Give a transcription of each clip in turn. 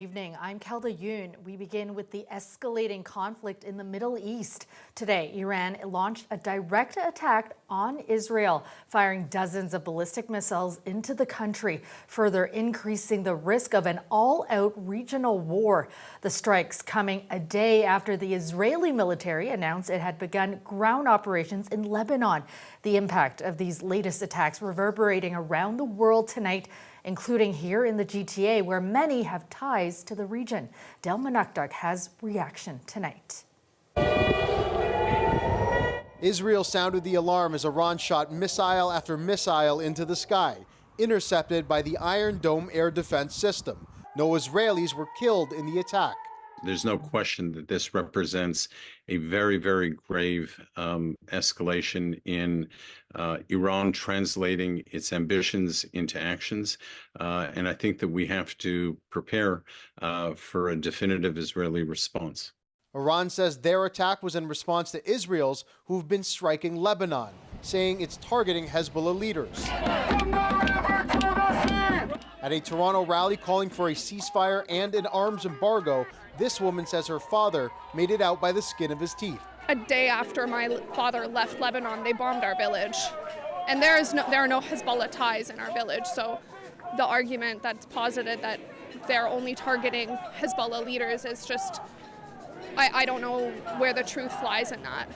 Evening, I'm Kelda Yoon. We begin with the escalating conflict in the Middle East. Today, Iran launched a direct attack on Israel, firing dozens of ballistic missiles into the country, further increasing the risk of an all-out regional war. The strikes coming a day after the Israeli military announced it had begun ground operations in Lebanon. The impact of these latest attacks reverberating around the world tonight, including here in the GTA, where many have ties to the region. Del Manukduk has reaction tonight. Israel sounded the alarm as Iran shot missile after missile into the sky, intercepted by the Iron Dome air defense system. No Israelis were killed in the attack. There's no question that this represents a very, very grave escalation in Iran translating its ambitions into actions. And I think that we have to prepare for a definitive Israeli response. Iran says their attack was in response to Israel's, who've been striking Lebanon, saying it's targeting Hezbollah leaders. At a Toronto rally calling for a ceasefire and an arms embargo, this woman says her father made it out by the skin of his teeth. A day after my father left Lebanon, they bombed our village. And there are no Hezbollah ties in our village. So the argument that's posited that they're only targeting Hezbollah leaders is just, I don't know where the truth lies in that.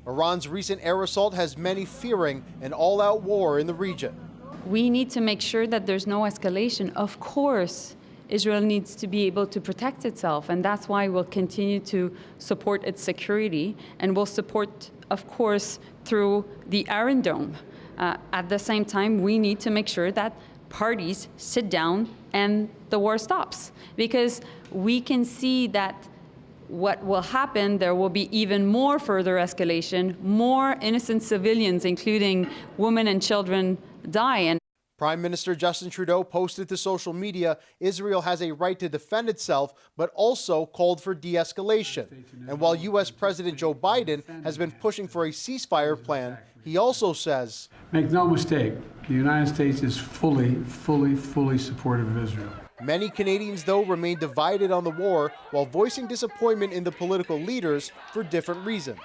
Iran's recent air assault has many fearing an all-out war in the region. We need to make sure that there's no escalation. Of course, Israel needs to be able to protect itself, and that's why we'll continue to support its security, and we'll support, of course, through the Iron Dome. At the same time, we need to make sure that parties sit down and the war stops, because we can see that what will happen, there will be even more further escalation, more innocent civilians, including women and children, die. And Prime Minister Justin Trudeau posted to social media Israel has a right to defend itself, but also called for de-escalation. And while U.S. President Joe Biden has been pushing for a ceasefire plan, he also says, make no mistake, the United States is fully supportive of Israel. Many Canadians, though, remain divided on the war while voicing disappointment in the political leaders for different reasons.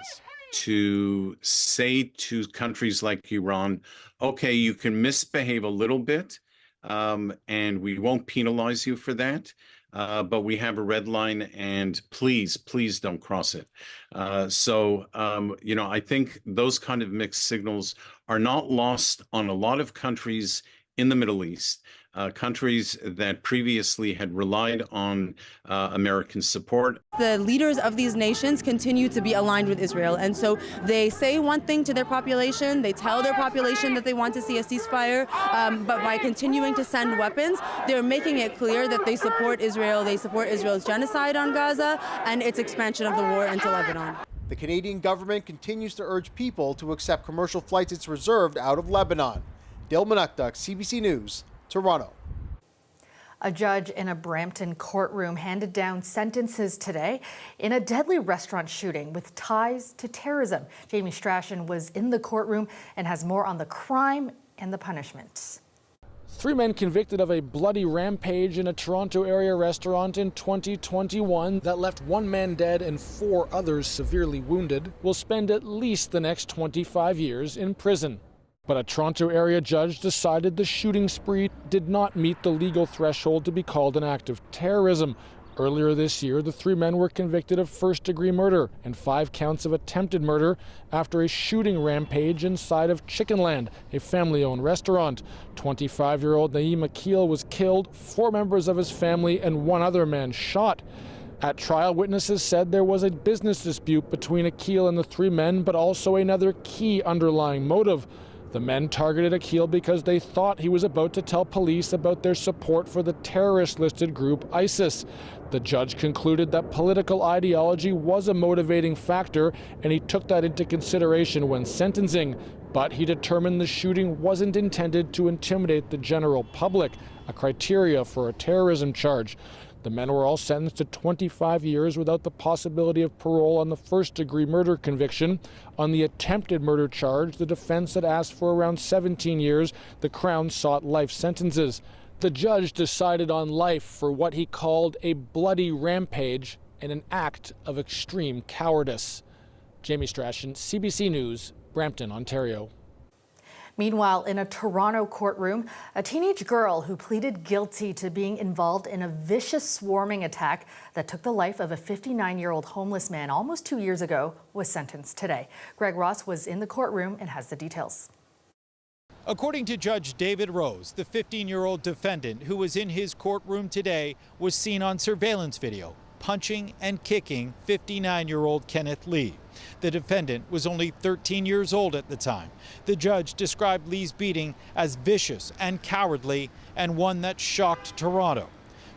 To say to countries like Iran, okay, you can misbehave a little bit, and we won't penalize you for that, but we have a red line, and please don't cross it. I think those kind of mixed signals are not lost on a lot of countries in the Middle East, countries that previously had relied on American support. The leaders of these nations continue to be aligned with Israel, and so they say one thing to their population, they tell their population that they want to see a ceasefire, but by continuing to send weapons, they're making it clear that they support Israel, they support Israel's genocide on Gaza and its expansion of the war into Lebanon. The Canadian government continues to urge people to accept commercial flights it's reserved out of Lebanon. Del Manukduk, CBC News, Toronto. A judge in a Brampton courtroom handed down sentences today in a deadly restaurant shooting with ties to terrorism. Jamie Strachan was in the courtroom and has more on the crime and the punishments. 3 men convicted of a bloody rampage in a Toronto area restaurant in 2021 that left 1 man dead and 4 others severely wounded will spend at least the next 25 years in prison. But a Toronto area judge decided the shooting spree did not meet the legal threshold to be called an act of terrorism. Earlier this year, the 3 men were convicted of first-degree murder and 5 counts of attempted murder after a shooting rampage inside of Chickenland, a family-owned restaurant. 25-year-old Naeem Akil was killed, 4 members of his family and 1 other man shot. At trial, witnesses said there was a business dispute between Akil and the 3 men, but also another key underlying motive. The men targeted Akil because they thought he was about to tell police about their support for the terrorist-listed group ISIS. The judge concluded that political ideology was a motivating factor, and he took that into consideration when sentencing. But he determined the shooting wasn't intended to intimidate the general public, a criteria for a terrorism charge. The men were all sentenced to 25 years without the possibility of parole on the first-degree murder conviction. On the attempted murder charge, the defense had asked for around 17 years. The Crown sought life sentences. The judge decided on life for what he called a bloody rampage and an act of extreme cowardice. Jamie Strachan, CBC News, Brampton, Ontario. Meanwhile, in a Toronto courtroom, a teenage girl who pleaded guilty to being involved in a vicious swarming attack that took the life of a 59-year-old homeless man almost 2 years ago was sentenced today. Greg Ross was in the courtroom and has the details. According to Judge David Rose, the 15-year-old defendant who was in his courtroom today was seen on surveillance video punching and kicking 59-year-old Kenneth Lee. The defendant was only 13 years old at the time. The judge described Lee's beating as vicious and cowardly and one that shocked Toronto.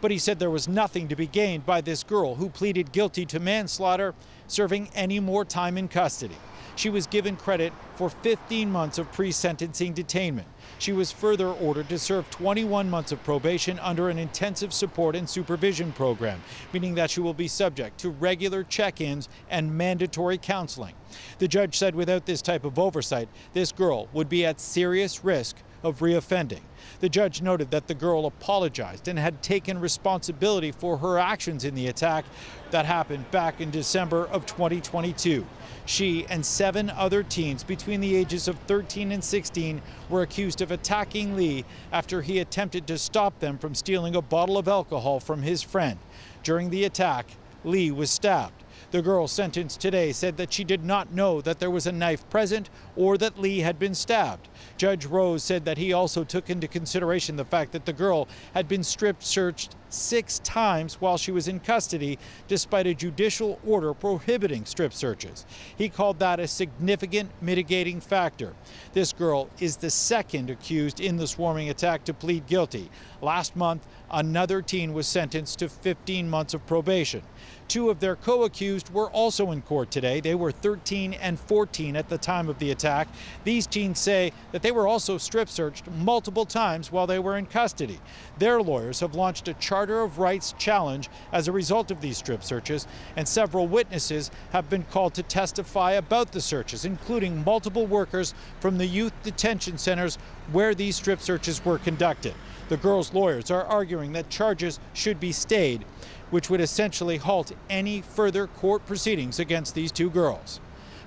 But he said there was nothing to be gained by this girl who pleaded guilty to manslaughter serving any more time in custody. She was given credit for 15 months of pre-sentencing detainment. She was further ordered to serve 21 months of probation under an intensive support and supervision program, meaning that she will be subject to regular check-ins and mandatory counseling. The judge said without this type of oversight, this girl would be at serious risk of reoffending. The judge noted that the girl apologized and had taken responsibility for her actions in the attack that happened back in December of 2022. She and 7 other teens between the ages of 13 and 16 were accused of attacking Lee after he attempted to stop them from stealing a bottle of alcohol from his friend. During the attack, Lee was stabbed. The girl sentenced today said that she did not know that there was a knife present or that Lee had been stabbed. Judge Rose said that he also took into consideration the fact that the girl had been strip searched 6 times while she was in custody, despite a judicial order prohibiting strip searches. He called that a significant mitigating factor. This girl is the second accused in the swarming attack to plead guilty. Last month, another teen was sentenced to 15 months of probation. 2 of their co-accused were also in court today. They were 13 and 14 at the time of the attack. These teens say that they were also strip searched multiple times while they were in custody. Their lawyers have launched a Charter of Rights challenge as a result of these strip searches, and several witnesses have been called to testify about the searches, including multiple workers from the youth detention centers where these strip searches were conducted. The girls' lawyers are arguing that charges should be stayed, which would essentially halt any further court proceedings against these 2 girls.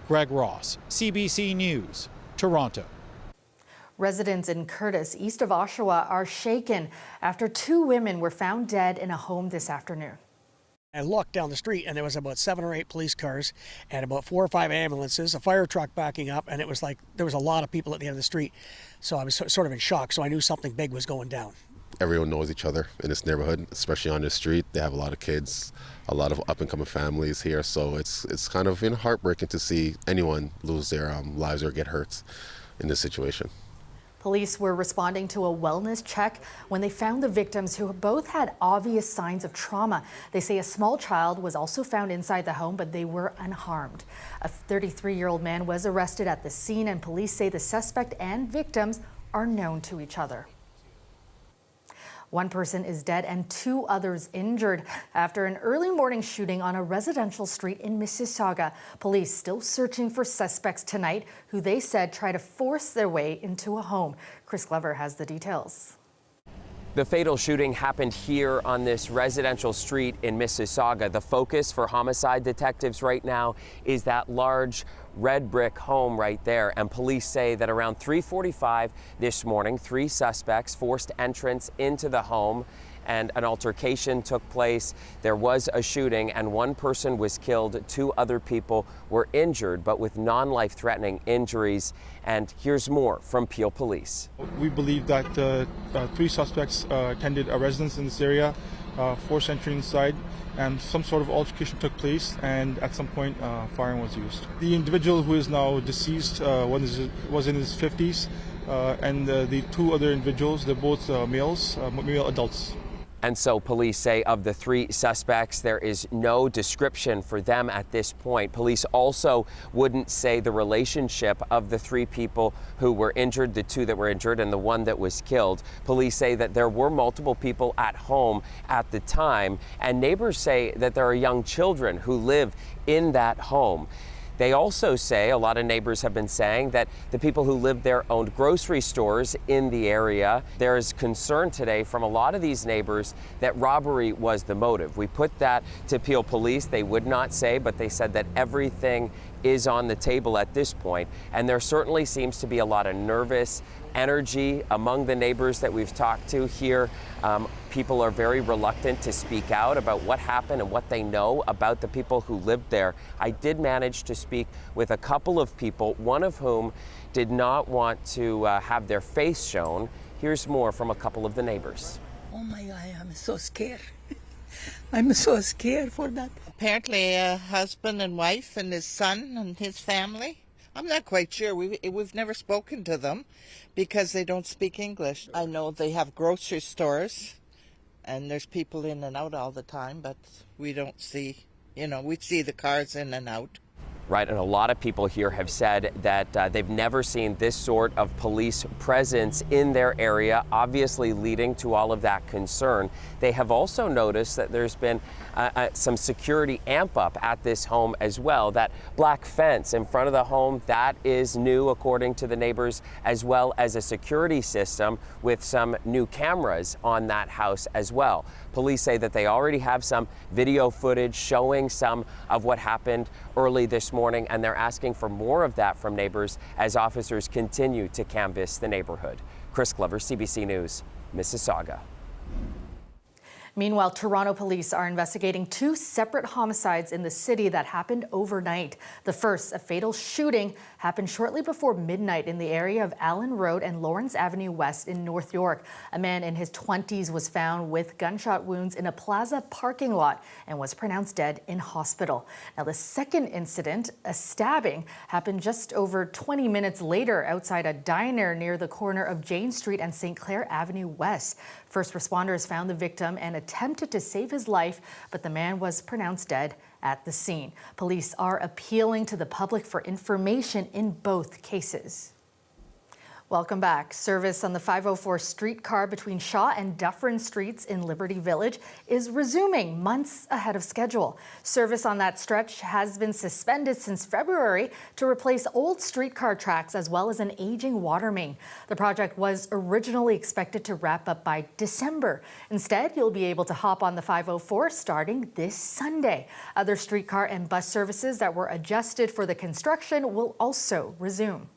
Greg Ross, CBC News, Toronto. Residents in Curtis, east of Oshawa, are shaken after 2 women were found dead in a home this afternoon. I looked down the street and there was about 7 or 8 police cars and about 4 or 5 ambulances, a fire truck backing up, and it was like there was a lot of people at the end of the street. So I was sort of in shock, so I knew something big was going down. Everyone knows each other in this neighborhood, especially on this street. They have a lot of kids, a lot of up-and-coming families here, so it's kind of heartbreaking to see anyone lose their lives or get hurt in this situation. Police were responding to a wellness check when they found the victims, who both had obvious signs of trauma. They say a small child was also found inside the home, but they were unharmed. A 33-year-old man was arrested at the scene, and police say the suspect and victims are known to each other. 1 person is dead and 2 others injured after an early morning shooting on a residential street in Mississauga. Police still searching for suspects tonight, who they said tried to force their way into a home. Chris Glover has the details. The fatal shooting happened here on this residential street in Mississauga. The focus for homicide detectives right now is that large red brick home right there. And police say that around 3:45 this morning, 3 suspects forced entrance into the home and an altercation took place. There was a shooting and 1 person was killed. 2 other people were injured, but with non-life-threatening injuries. And here's more from Peel Police. We believe that 3 suspects attended a residence in this area, forced entry inside, and some sort of altercation took place, and at some point firing was used. The individual who is now deceased was in his 50s, and the 2 other individuals, they're both male adults. And so police say of the 3 suspects, there is no description for them at this point. Police also wouldn't say the relationship of the 3 people who were injured, the 2 that were injured and the 1 that was killed. Police say that there were multiple people at home at the time, and neighbors say that there are young children who live in that home. They also say, a lot of neighbors have been saying, that the people who live there owned grocery stores in the area. There is concern today from a lot of these neighbors that robbery was the motive. We put that to Peel Police. They would not say, but they said that everything is on the table at this point. And there certainly seems to be a lot of nervous energy among the neighbors that we've talked to here. People are very reluctant to speak out about what happened and what they know about the people who lived there. I did manage to speak with a couple of people, one of whom did not want to have their face shown. Here's more from a couple of the neighbors. Oh my God, I'm so scared. I'm so scared for that. Apparently a husband and wife and his son and his family. I'm not quite sure. We've never spoken to them because they don't speak English. I know they have grocery stores and there's people in and out all the time, but we don't see, we see the cars in and out. Right, and a lot of people here have said that they've never seen this sort of police presence in their area, obviously leading to all of that concern. They have also noticed that there's been some security amp up at this home as well. That black fence in front of the home, that is new according to the neighbors, as well as a security system with some new cameras on that house as well. Police say that they already have some video footage showing some of what happened early this morning, and they're asking for more of that from neighbors as officers continue to canvass the neighborhood. Chris Glover, CBC News, Mississauga. Meanwhile, Toronto police are investigating 2 separate homicides in the city that happened overnight. The first, a fatal shooting, happened shortly before midnight in the area of Allen Road and Lawrence Avenue West in North York. A man in his 20s was found with gunshot wounds in a plaza parking lot and was pronounced dead in hospital. Now, the second incident, a stabbing, happened just over 20 minutes later outside a diner near the corner of Jane Street and St. Clair Avenue West. First responders found the victim and attempted to save his life, but the man was pronounced dead at the scene. Police are appealing to the public for information in both cases. Welcome back. Service on the 504 streetcar between Shaw and Dufferin Streets in Liberty Village is resuming months ahead of schedule. Service on that stretch has been suspended since February to replace old streetcar tracks as well as an aging water main. The project was originally expected to wrap up by December. Instead, you'll be able to hop on the 504 starting this Sunday. Other streetcar and bus services that were adjusted for the construction will also resume.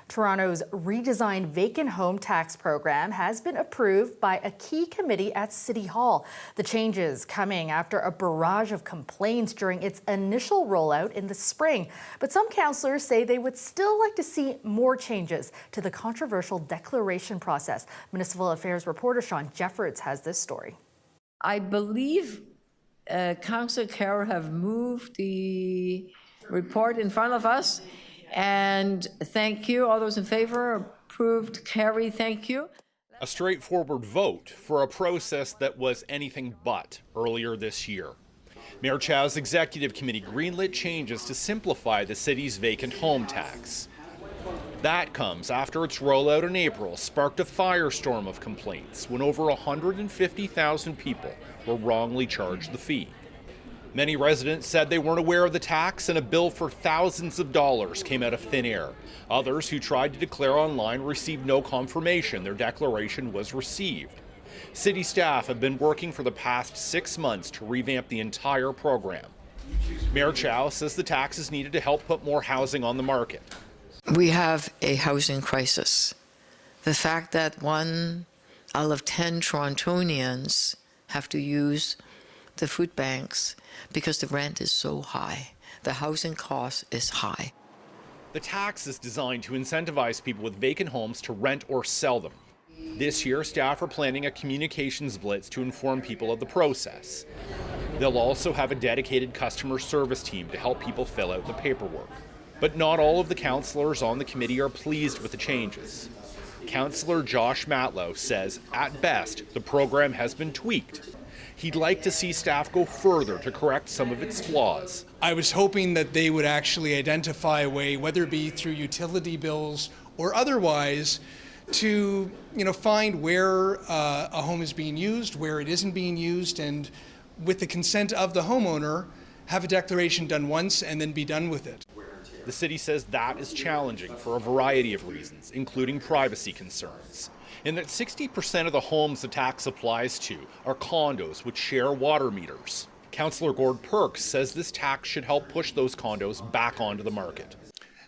Toronto's redesigned vacant home tax program has been approved by a key committee at City Hall. The changes coming after a barrage of complaints during its initial rollout in the spring. But some councillors say they would still like to see more changes to the controversial declaration process. Municipal Affairs reporter Sean Jeffords has this story. I believe Councillor Carroll have moved the report in front of us. And thank you. All those in favor, approved, carried, thank you. A straightforward vote for a process that was anything but earlier this year. Mayor Chow's executive committee greenlit changes to simplify the city's vacant home tax. That comes after its rollout in April sparked a firestorm of complaints when over 150,000 people were wrongly charged the fee. Many residents said they weren't aware of the tax and a bill for thousands of dollars came out of thin air. Others who tried to declare online received no confirmation their declaration was received. City staff have been working for the past 6 months to revamp the entire program. Mayor Chow says the tax is needed to help put more housing on the market. We have a housing crisis. The fact that 1 out of 10 Torontonians have to use the food banks because the rent is so high. The housing cost is high. The tax is designed to incentivize people with vacant homes to rent or sell them. This year, staff are planning a communications blitz to inform people of the process. They'll also have a dedicated customer service team to help people fill out the paperwork. But not all of the councillors on the committee are pleased with the changes. Councillor Josh Matlow says, at best, the program has been tweaked. He'd like to see staff go further to correct some of its flaws. I was hoping that they would actually identify a way, whether it be through utility bills or otherwise, to find where a home is being used, where it isn't being used, and with the consent of the homeowner, have a declaration done once and then be done with it. The city says that is challenging for a variety of reasons, including privacy concerns, and that 60% of the homes the tax applies to are condos which share water meters. Councillor Gord Perks says this tax should help push those condos back onto the market.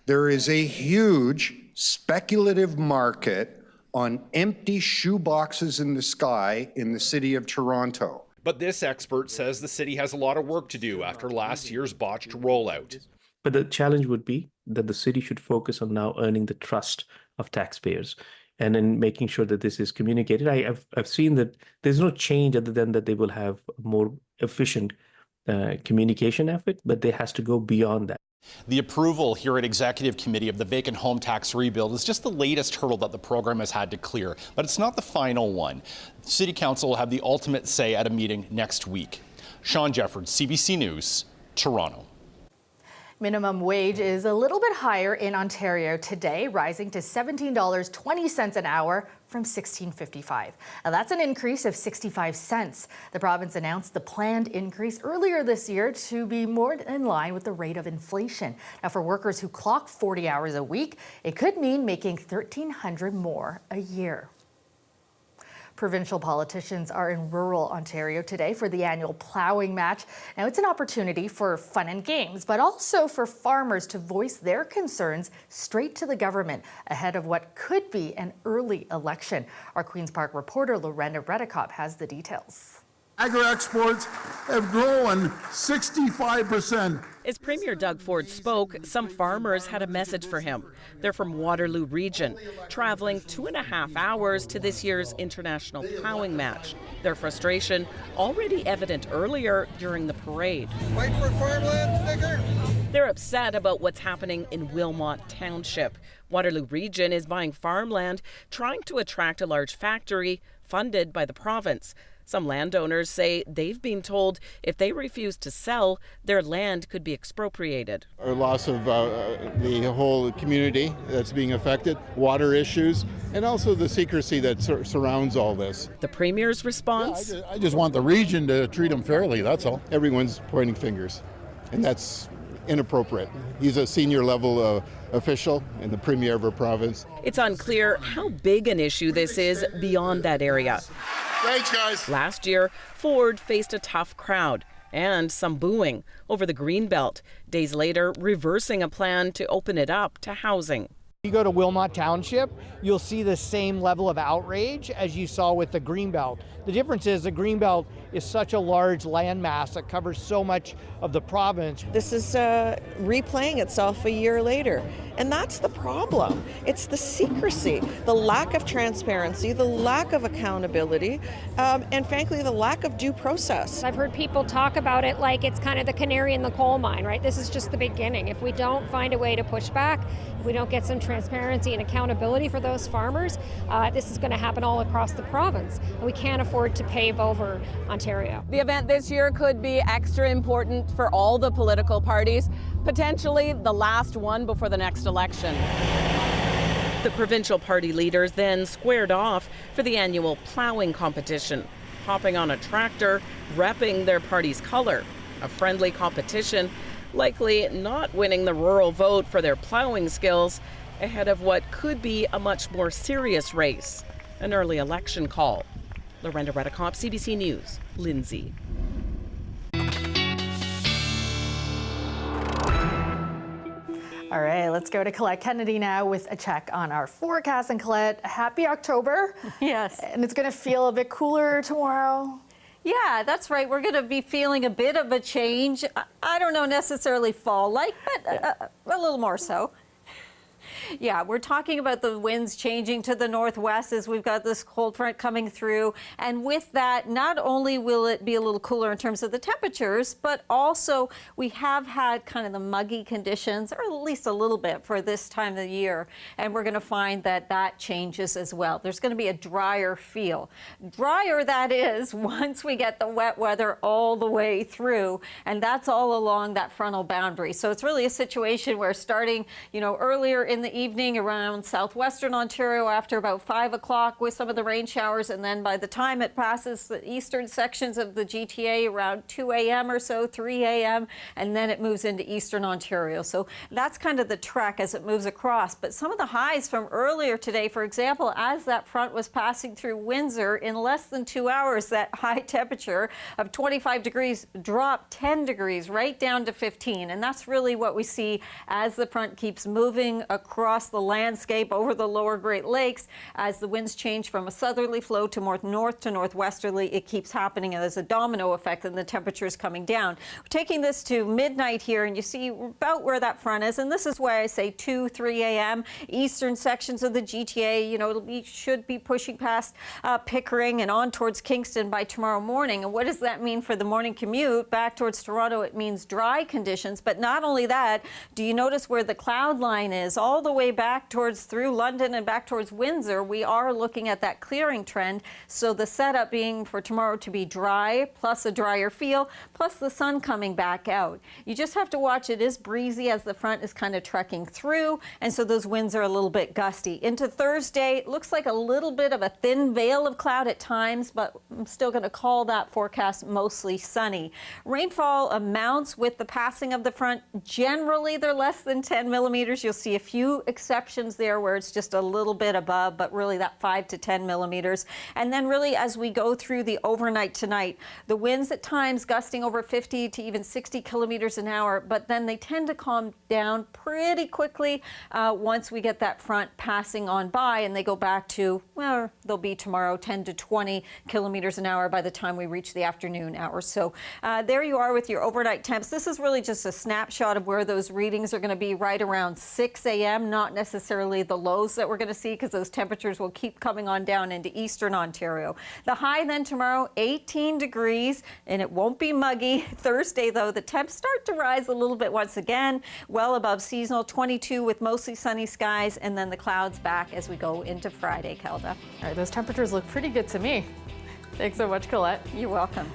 There is a huge speculative market on empty shoeboxes in the sky in the city of Toronto. But this expert says the city has a lot of work to do after last year's botched rollout. But the challenge would be that the city should focus on now earning the trust of taxpayers and then making sure that this is communicated. I've seen that there's no change other than that they will have a more efficient communication effort, but there has to go beyond that. The approval here at Executive Committee of the vacant home tax rebuild is just the latest hurdle that the program has had to clear, but it's not the final one. City Council will have the ultimate say at a meeting next week. Sean Jeffords, CBC News, Toronto. Minimum wage is a little bit higher in Ontario today, rising to $17.20 an hour from $16.55. Now that's an increase of 65 cents. The province announced the planned increase earlier this year to be more in line with the rate of inflation. Now for workers who clock 40 hours a week, it could mean making $1,300 more a year. Provincial politicians are in rural Ontario today for the annual plowing match. Now, it's an opportunity for fun and games, but also for farmers to voice their concerns straight to the government ahead of what could be an early election. Our Queen's Park reporter, Lorenda Redekop, has the details. Agri-exports have grown 65%. As Premier Doug Ford spoke, some farmers had a message for him. They're from Waterloo Region, traveling 2.5 hours to this year's international plowing match. Their frustration already evident earlier during the parade. Fight for farmland sticker. They're upset about what's happening in Wilmot Township. Waterloo Region is buying farmland, trying to attract a large factory funded by the province. Some landowners say they've been told if they refuse to sell, their land could be expropriated. Our loss of the whole community that's being affected, water issues, and also the secrecy that surrounds all this. The Premier's response? I just want the region to treat them fairly, that's all. Everyone's pointing fingers, and that's inappropriate. He's a senior level official and the Premier of our province. It's unclear how big an issue this is beyond that area. Thanks, guys. Last year, Ford faced a tough crowd and some booing over the Greenbelt. Days later, reversing a plan to open it up to housing. You go to Wilmot Township, you'll see the same level of outrage as you saw with the Greenbelt. The difference is the Greenbelt is such a large landmass that covers so much of the province. This is replaying itself a year later, and that's the problem. It's the secrecy, the lack of transparency, the lack of accountability, and frankly, the lack of due process. I've heard people talk about it like it's kind of the canary in the coal mine, right? This is just the beginning. If we don't find a way to push back, if we don't get some transparency and accountability for those farmers, this is going to happen all across the province. And we can't afford to pave over Ontario. The event this year could be extra important for all the political parties, potentially the last one before the next election. The provincial party leaders then squared off for the annual plowing competition, hopping on a tractor, repping their party's color. A friendly competition, likely not winning the rural vote for their plowing skills ahead of what could be a much more serious race, an early election call. Lorenda Redekop, CBC News, Lindsay. All right, let's go to Colette Kennedy now with a check on our forecast. And Colette, happy October. Yes. And it's going to feel a bit cooler tomorrow. Yeah, that's right. We're going to be feeling a bit of a change. I don't know necessarily fall-like, but a little more so. Yeah, we're talking about the winds changing to the northwest as we've got this cold front coming through. And with that, not only will it be a little cooler in terms of the temperatures, but also we have had kind of the muggy conditions, or at least a little bit for this time of the year. And we're going to find that that changes as well. There's going to be a drier feel. Drier, that is, once we get the wet weather all the way through. And that's all along that frontal boundary. So it's really a situation where starting, earlier in the evening around southwestern Ontario after about 5 o'clock with some of the rain showers. And then by the time it passes the eastern sections of the GTA around 2 a.m. or so, 3 a.m., and then it moves into eastern Ontario. So that's kind of the trek as it moves across. But some of the highs from earlier today, for example, as that front was passing through Windsor, in less than 2 hours, that high temperature of 25 degrees dropped 10 degrees right down to 15. And that's really what we see as the front keeps moving across the landscape over the lower Great Lakes. As the winds change from a southerly flow to more north to northwesterly, it keeps happening, and there's a domino effect, and the temperatures coming down. We're taking this to midnight here, and you see about where that front is, and this is why I say 2, 3 a.m. Eastern sections of the GTA, you know, should be pushing past Pickering and on towards Kingston by tomorrow morning. And what does that mean for the morning commute back towards Toronto? It means dry conditions, but not only that, do you notice where the cloud line is all the way back towards through London and back towards Windsor? We are looking at that clearing trend. So the setup being for tomorrow to be dry, plus a drier feel, plus the sun coming back out. You just have to watch. It is breezy as the front is kind of trekking through, and so those winds are a little bit gusty. Into Thursday, it looks like a little bit of a thin veil of cloud at times, but I'm still going to call that forecast mostly sunny. Rainfall amounts with the passing of the front, generally they're less than 10 millimeters. You'll see a few exceptions there where it's just a little bit above, but really that 5 to 10 millimeters. And then really as we go through the overnight tonight, the winds at times gusting over 50 to even 60 kilometers an hour, but then they tend to calm down pretty quickly once we get that front passing on by, and they go back to, well, they'll be tomorrow 10 to 20 kilometers an hour by the time we reach the afternoon hours. So there you are with your overnight temps. This is really just a snapshot of where those readings are going to be right around 6 a.m., not necessarily the lows that we're going to see, because those temperatures will keep coming on down into eastern Ontario. The high then tomorrow, 18 degrees, and it won't be muggy. Thursday, though, the temps start to rise a little bit once again, well above seasonal, 22 with mostly sunny skies, and then the clouds back as we go into Friday, Kelda. All right, those temperatures look pretty good to me. Thanks so much, Colette. You're welcome.